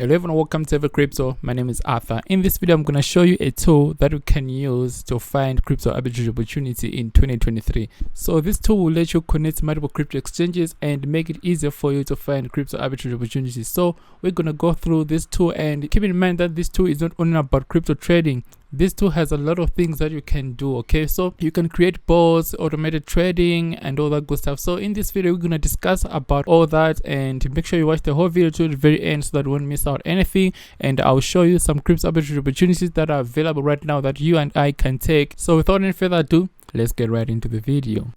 Hello everyone, welcome to Every Crypto. My name is Arthur. In this video, I'm going to show you a tool that you can use to find crypto arbitrage opportunity in 2023. So this tool will let you connect multiple crypto exchanges and make it easier for you to find crypto arbitrage opportunities. So we're going to go through this tool, and keep in mind that this tool is not only about crypto trading. This tool has a lot of things that you can do. Okay, so you can create bots, automated trading, and all that good stuff. So in this video, we're going to discuss about all that, and make sure you watch the whole video to the very end so that you won't miss out anything. And I'll show you some crypto arbitrage opportunities that are available right now that you and I can take. So without any further ado, let's get right into the video.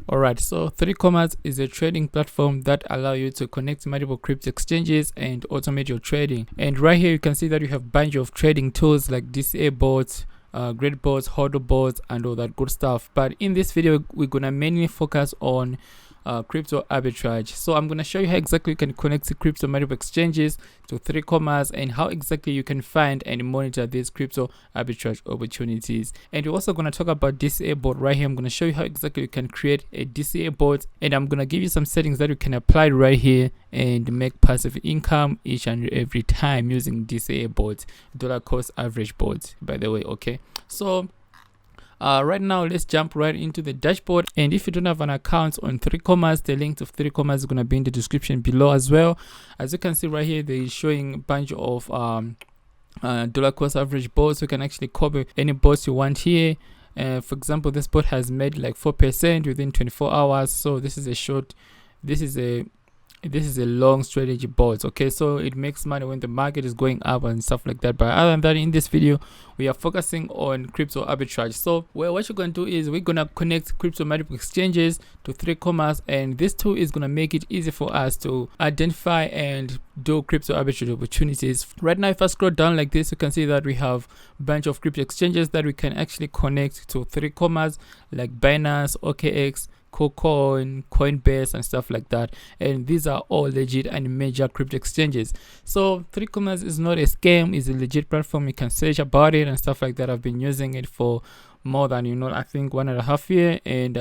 Alright, so 3Commas is a trading platform that allow you to connect multiple crypto exchanges and automate your trading. And right here you can see that you have a bunch of trading tools like DCA bots, grid bots, hodl bots, and all that good stuff. But in this video, we're gonna mainly focus on crypto arbitrage. So I'm going to show you how exactly you can connect the crypto multiple exchanges to 3Commas and how exactly you can find and monitor these crypto arbitrage opportunities. And we're also going to talk about DCA bot right here. I'm going to show you how exactly you can create a DCA bot, and I'm going to give you some settings that you can apply right here and make passive income each and every time using DCA bot, dollar cost average bot, by the way. Okay, so right now let's jump right into the dashboard. And if you don't have an account on 3Commas, the link to 3Commas is going to be in the description below as well. As you can see right here, they're showing a bunch of dollar cost average bots. You can actually copy any bots you want here. For example, this bot has made like 4% within 24 hours. So this is a long strategy bot. Okay, so it makes money when the market is going up and stuff like that. But other than that, in this video we are focusing on crypto arbitrage. So what you're going to do is we're going to connect crypto multiple exchanges to 3Commas, and this tool is going to make it easy for us to identify and do crypto arbitrage opportunities. Right now, if I scroll down like this, you can see that we have a bunch of crypto exchanges that we can actually connect to 3Commas, like Binance, OKX, KuCoin, Coinbase, and stuff like that. And these are all legit and major crypto exchanges. So 3Commas is not a scam, it's a legit platform. You can search about it and stuff like that. I've been using it for more than I think 1.5 years, and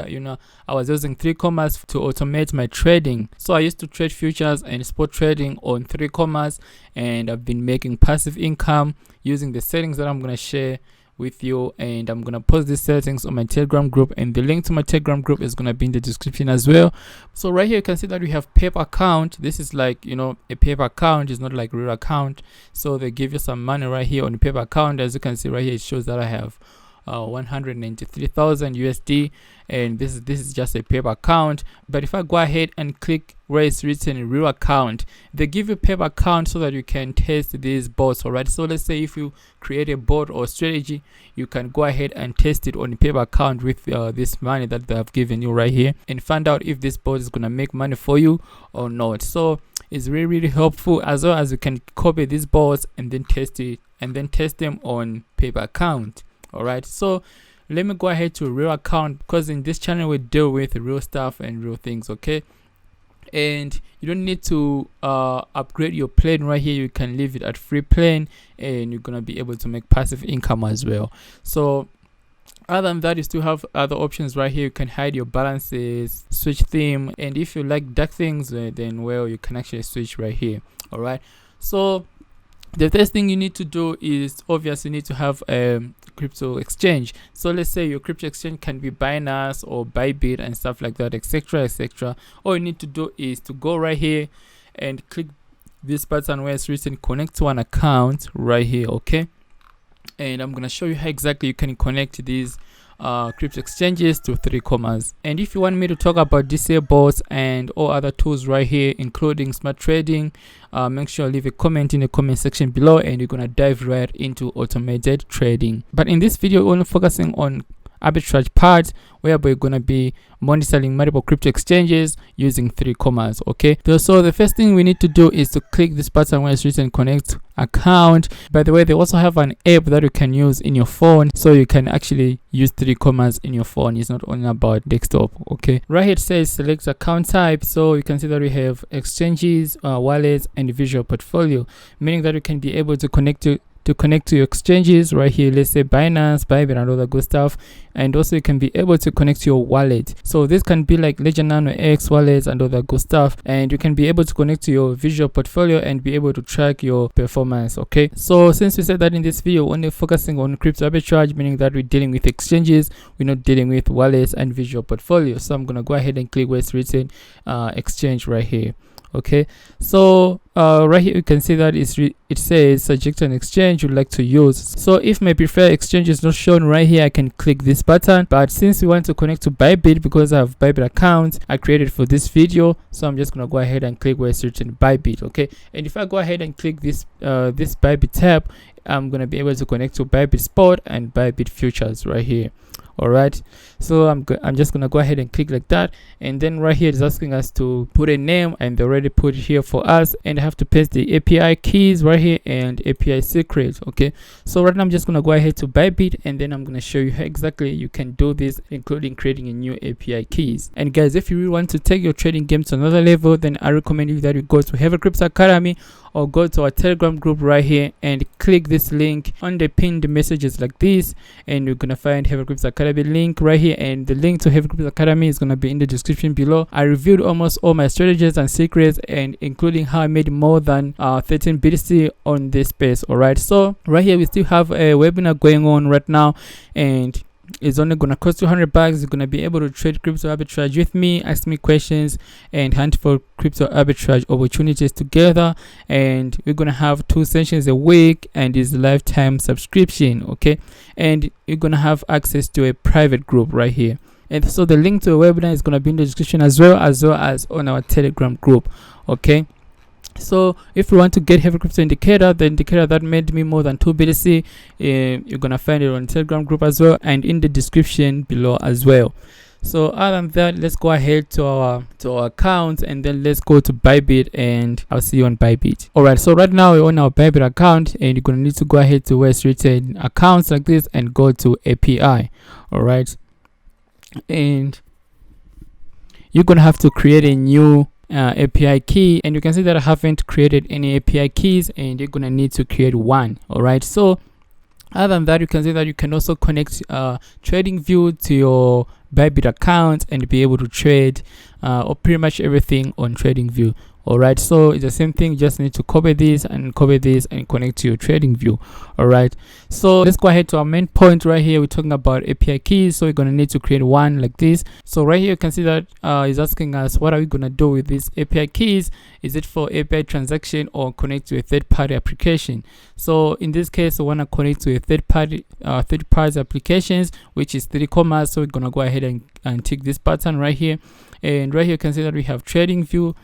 I was using 3Commas to automate my trading. So I used to trade futures and spot trading on 3Commas, and I've been making passive income using the settings that I'm going to share with you. And I'm gonna post these settings on my Telegram group, and the link to my Telegram group is gonna be in the description as well. So right here you can see that we have paper account. This is like a paper account. It's not like real account, so they give you some money right here on the paper account. As you can see right here, it shows that I have 193,000 USD, and this is just a paper account. But if I go ahead and click where it's written real account, they give you paper account so that you can test these bots. Alright, so let's say if you create a bot or strategy, you can go ahead and test it on the paper account with this money that they have given you right here, and find out if this bot is gonna make money for you or not. So it's really helpful, as well as you can copy these bots and then test it, and then test them on paper account. Alright, so let me go ahead to real account, because in this channel we deal with real stuff and real things. Okay, and you don't need to upgrade your plan right here. You can leave it at free plan, and you're gonna be able to make passive income as well. So other than that, you still have other options right here. You can hide your balances, switch theme, and if you like dark things, then you can actually switch right here. Alright, so the first thing you need to do is obviously you need to have a crypto exchange. So let's say your crypto exchange can be Binance or Bybit and stuff like that, etc. All you need to do is to go right here and click this button where it's written connect to an account right here. Okay, and I'm gonna show you how exactly you can connect these crypto exchanges to 3Commas. And if you want me to talk about DCA bots and all other tools right here, including smart trading, make sure you leave a comment in the comment section below, and you're gonna dive right into automated trading. But in this video, we're only focusing on arbitrage part, whereby you're gonna be monitoring multiple crypto exchanges using 3Commas. Okay, so the first thing we need to do is to click this button where it's written connect account. By the way, they also have an app that you can use in your phone, so you can actually use 3Commas in your phone. It's not only about desktop. Okay, right here it says select account type. So you can see that we have exchanges, wallets, and visual portfolio, meaning that you can be able to connect to to connect to your exchanges right here. Let's say Binance, Bybit, and all that good stuff. And also you can be able to connect to your wallet. So this can be like Ledger Nano X wallets and all that good stuff. And you can be able to connect to your visual portfolio and be able to track your performance. Okay, so since we said that in this video, we're only focusing on crypto arbitrage, meaning that we're dealing with exchanges, we're not dealing with wallets and visual portfolio. So I'm gonna go ahead and click where it's written exchange right here. Okay, so right here you can see that it says subject an exchange you'd like to use. So if my preferred exchange is not shown right here, I can click this button. But since we want to connect to Bybit, because I have Bybit account I created for this video, so I'm just gonna go ahead and click where it's written Bybit. Okay, and if I go ahead and click this this Bybit tab, I'm gonna be able to connect to Bybit Spot and Bybit Futures right here. All right, so I'm just gonna go ahead and click like that, and then right here it's asking us to put a name, and they already put it here for us, and I have to paste the API keys right here and API secrets. Okay, so right now I'm just gonna go ahead to Bybit, and then I'm gonna show you how exactly you can do this, including creating a new API keys. And guys, if you really want to take your trading game to another level, then I recommend you that you go to Heavy Crypto Academy, or go to our Telegram group right here and click this link on the pinned messages like this, and you're gonna find Heavy Crypto Academy link right here, and the link to Heavy Crypto Academy is gonna be in the description below. I reviewed almost all my strategies and secrets, and including how I made more than 13 BTC on this space. All right, so right here we still have a webinar going on right now, and it's only gonna cost you $100. You're gonna be able to trade crypto arbitrage with me, ask me questions, and hunt for crypto arbitrage opportunities together. And we're gonna have 2 sessions a week, and it's lifetime subscription. Okay, and you're gonna have access to a private group right here. And so the link to the webinar is gonna be in the description, as well as on our Telegram group. Okay, so if you want to get Heavy Crypto Indicator, the indicator that made me more than 2 BTC, you're gonna find it on Telegram group as well, and in the description below as well. So other than that, let's go ahead to our account, and then let's go to Bybit, and I'll see you on Bybit. All right, so right now we're on our Bybit account, and you're gonna need to go ahead to where it's written accounts like this and go to API. All right, and you're gonna have to create a new API key, and you can see that I haven't created any API keys, and you're gonna need to create one. All right, so other than that, you can see that you can also connect TradingView to your Bybit account and be able to trade or pretty much everything on TradingView. All right, so it's the same thing. You just need to copy this and connect to your TradingView. All right, so let's go ahead to our main point right here. We're talking about API keys, so we're gonna need to create one like this. So right here you can see that it's asking us what are we gonna do with these API keys. Is it for API transaction or connect to a third-party application? So in this case, we want to connect to a third-party applications, which is RECOMENDED. So we're gonna go ahead and tick this button right here, and right here you can see that we have TradingView.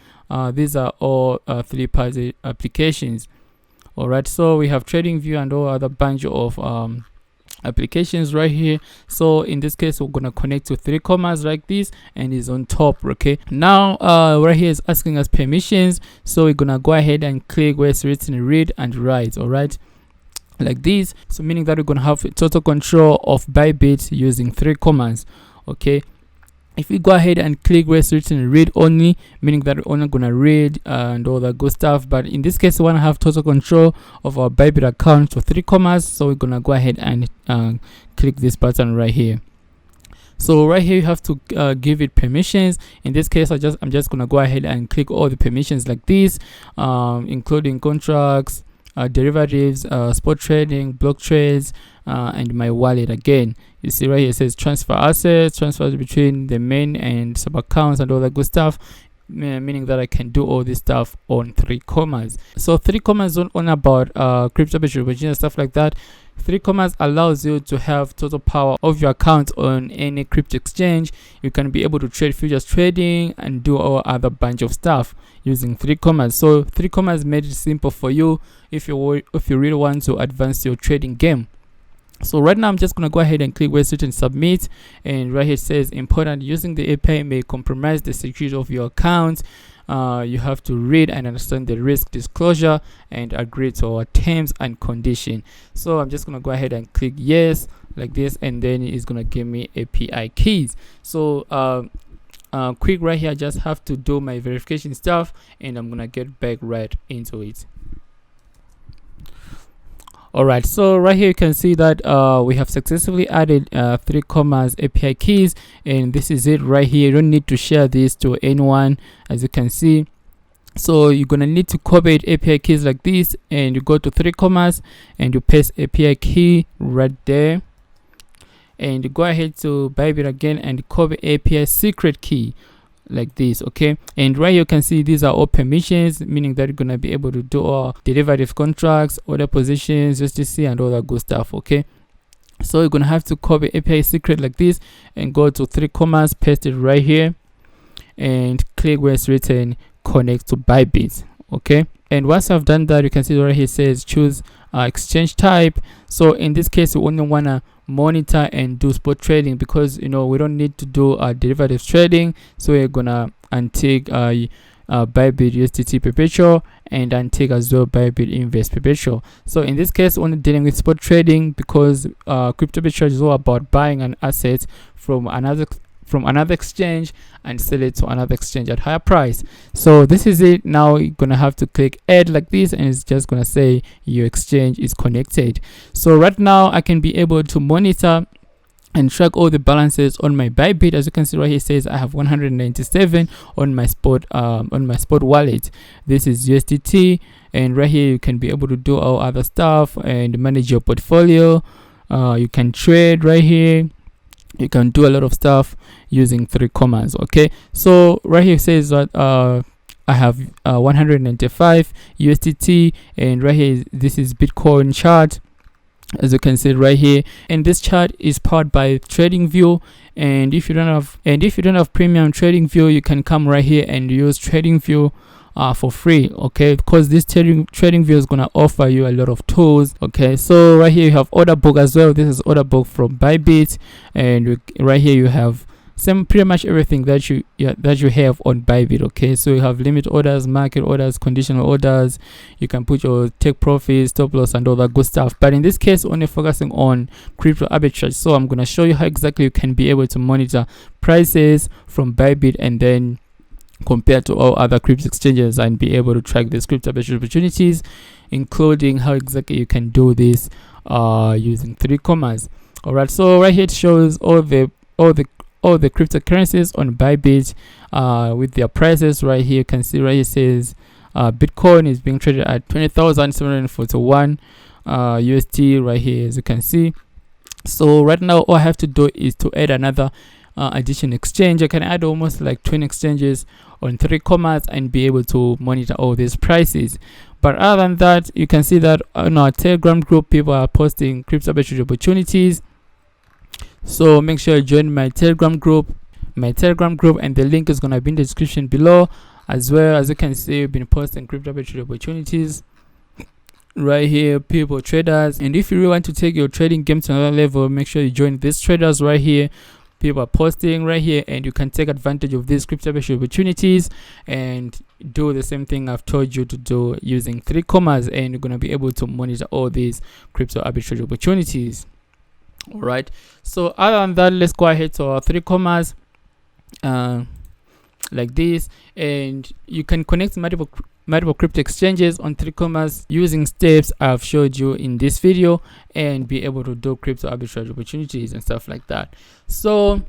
These are all third-party applications. All right, so we have TradingView and all other bunch of applications right here. So in this case, we're gonna connect to 3 commas like this, and it's on top. Okay, now right here is asking us permissions, so we're gonna go ahead and click where it's written read and write. All right, like this, so meaning that we're gonna have total control of Bybit using 3 commas. Okay, if we go ahead and click where it's written read only, meaning that we're only gonna read and all that good stuff, but in this case we want to have total control of our Bybit account for 3 commas, so we're gonna go ahead and click this button right here. So right here you have to give it permissions. In this case I'm just gonna go ahead and click all the permissions like this, including contracts, derivatives, spot trading, block trades, and my wallet. Again, you see right here it says transfer assets, transfers between the main and sub accounts and all that good stuff, meaning that I can do all this stuff on 3 commas. So 3 commas don't on about crypto arbitrage and stuff like that. 3 commas allows you to have total power of your account on any crypto exchange. You can be able to trade futures trading and do all other bunch of stuff using 3 commas. So 3 commas made it simple for you if you really want to advance your trading game. So right now I'm just gonna go ahead and click where it's written submit, and right here it says important, using the API may compromise the security of your account. You have to read and understand the risk disclosure and agree to our terms and condition. So I'm just gonna go ahead and click yes like this, and then it's gonna give me API keys. So quick right here, I just have to do my verification stuff, and I'm gonna get back right into it. All right, so right here you can see that we have successfully added 3Commas API keys, and this is it right here. You don't need to share this to anyone, as you can see. So you're gonna need to copy API keys like this, and you go to 3Commas and you paste API key right there, and you go ahead to Bybit again and copy API secret key like this. Okay, and right here you can see these are all permissions, meaning that you're gonna be able to do all derivative contracts, order positions, USDC, and all that good stuff. Okay, so you're gonna have to copy API secret like this and go to 3Commas, paste it right here, and click where it's written connect to Bybit. Okay, and once I've done that, you can see right here it says choose exchange type. So in this case, we only wanna monitor and do spot trading, because we don't need to do derivatives trading. So we're gonna untick Bybit USDT perpetual and untick as well Bybit invest perpetual. So in this case, only dealing with spot trading, because crypto arbitrage is all about buying an asset from another exchange and sell it to another exchange at higher price. So this is it. Now you're gonna have to click add like this, and it's just gonna say your exchange is connected. So right now I can be able to monitor and track all the balances on my Bybit. As you can see right here, it says I have 197 on my spot wallet. This is USDT, and right here you can be able to do all other stuff and manage your portfolio. You can trade right here. You can do a lot of stuff using 3Commas. Okay, so right here it says that I have 195 USDT, and right here this is Bitcoin chart, as you can see right here, and this chart is powered by TradingView. And if you don't have premium TradingView, you can come right here and use TradingView for free. Okay, because this TradingView is gonna offer you a lot of tools. Okay, so right here you have order book as well. This is order book from Bybit, and right here you have pretty much everything that you have on Bybit. Okay, so you have limit orders, market orders, conditional orders. You can put your take profits, stop loss, and all that good stuff. But in this case, only focusing on crypto arbitrage. So I'm gonna show you how exactly you can be able to monitor prices from Bybit and then compared to all other crypto exchanges and be able to track these crypto arbitrage opportunities, including how exactly you can do this using 3Commas. All right, so right here it shows all the cryptocurrencies on Bybit with their prices. Right here you can see right here it says Bitcoin is being traded at 20,741 USD right here, as you can see. So right now all I have to do is to add another additional exchange. I can add almost like 20 exchanges on 3Commas and be able to monitor all these prices. But other than that, you can see that on our Telegram group, people are posting crypto arbitrage opportunities. So make sure you join my Telegram group, and the link is gonna be in the description below. As well, as you can see, we've been posting crypto arbitrage opportunities right here, people, traders. And if you really want to take your trading game to another level, make sure you join these traders right here. People are posting right here, and you can take advantage of these crypto arbitrage opportunities and do the same thing I've told you to do using 3Commas, and you're gonna be able to monitor all these crypto arbitrage opportunities. All right, so other than that, let's go ahead to our 3Commas like this, and you can connect multiple crypto exchanges on 3Commas using steps I've showed you in this video, and be able to do crypto arbitrage opportunities and stuff like that. So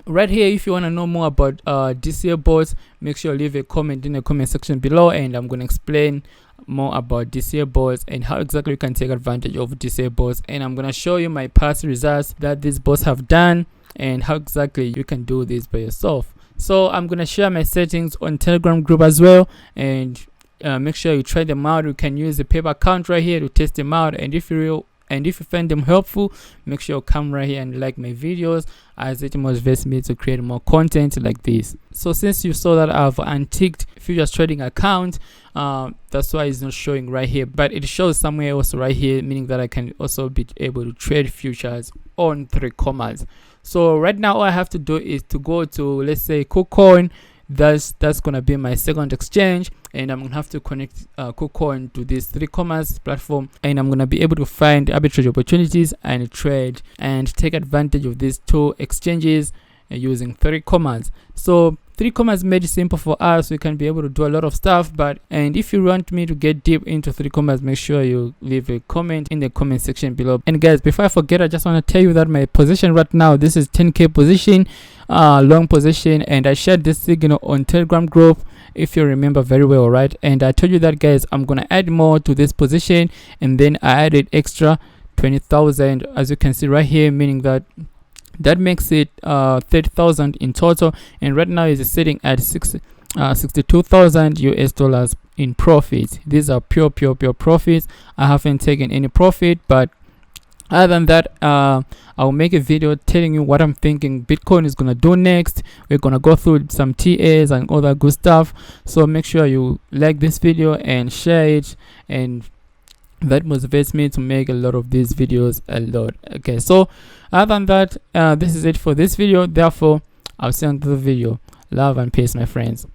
right here, if you want to know more about DCA bots, make sure you leave a comment in the comment section below, and I'm going to explain more about DCA bots and how exactly you can take advantage of DCA bots, and I'm going to show you my past results that these bots have done and how exactly you can do this by yourself. So I'm going to share my settings on Telegram group as well, and make sure you try them out. You can use the paper account right here to test them out, and if you find them helpful, make sure you come right here and like my videos, as it motivates me to create more content like this. So since you saw that I've unticked futures trading account, that's why it's not showing right here, but it shows somewhere else right here, meaning that I can also be able to trade futures on 3Commas. So right now all I have to do is to go to, let's say, KuCoin. That's gonna be my second exchange, and I'm gonna have to connect KuCoin to this 3Commas platform, and I'm gonna be able to find arbitrage opportunities and trade and take advantage of these two exchanges using 3Commas. So 3Commas made it simple for us. We can be able to do a lot of stuff. And if you want me to get deep into 3Commas, make sure you leave a comment in the comment section below. And guys, before I forget, I just want to tell you that my position right now, this is 10k position, long position, and I shared this signal on Telegram group, if you remember very well, right? And I told you that, guys, I'm gonna add more to this position, and then I added extra 20,000, as you can see right here, meaning that makes it 30,000 in total. And right now is sitting at 62,000 US dollars in profits. These are pure profits. I haven't taken any profit, but other than that, I'll make a video telling you what I'm thinking Bitcoin is gonna do next. We're gonna go through some TAs and all that good stuff. So make sure you like this video and share it, and that motivates me to make a lot of these videos a lot. Okay, so other than that, this is it for this video. Therefore, I'll see you on the video. Love and peace, my friends.